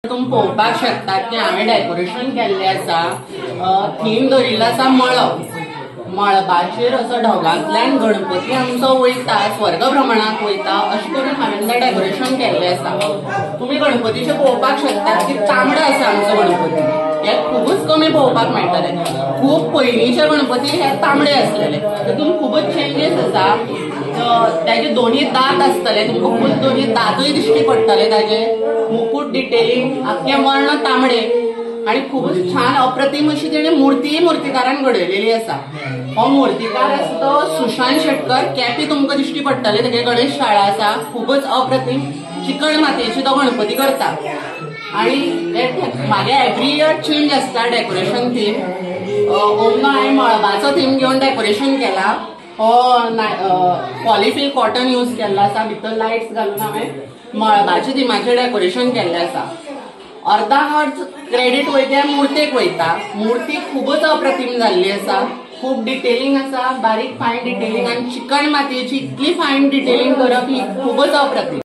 तुम पळोवपाक शकतात की हांवें डेकोरेशन केल्लें आसा। थीम दवरिल्लो आसा मळब। मळबाचेर असो ढगांतल्यान गणपती आमचो वयता, स्वर्ग भ्रमणाक वयता, अशें करून हांवें तें डेकोरेशन केल्लें आसा। तुमी गणपतीचें पळोवपाक शकतात की तांबडो आसा आमचो गणपती। हे खूबच कमी पळोवपाक मेळटले। खूब पयलींचे गणपती हे तांबडे आसलेले, तातूंत खूबच चेंजीस आसा। ताजे दोन्ही दांत आसतले, तुमकां फुल दोन्ही दांतूय दिश्टी पडटले ताजे। मुकुट डिटेलिंग आख्खे वर्ण तांबडे आणि खूबच छान अप्रतिम अशी तेणे मूर्तिकारान घडयलेली आसा। हो मूर्तिकार आसा तो सुशांत शेटकर। कॅपी तुमकां दिश्टी पडटले, तेगे गणेश शाळा आसा। खूबच अप्रतिम चिकण मातयेची तो गणपती करता आणि मागे एव्हरी इयर चेंज आसता डेकोरेशन थीम। ओमनो हांवें मळबाचो थीम घेवन डेकोरेशन केला। हो पॉलिफिल कॉटन यूज केल्लो आसा, भितर लायट्स घालून हांवें मळबाच्या थिमाचेर डेकोरेशन केल्लें आसा। अर्धा अर्ध क्रेडिट वयता मुर्तेक वयता। मुर्ती खूबच अप्रतिम जाल्ली आसा, खूब डिटेलिंग आसा, बारीक फायन डिटेलिंग, आनी चिकण मातयेची इतली फायन डिटेलिंग करप ही खूबच अप्रतिम।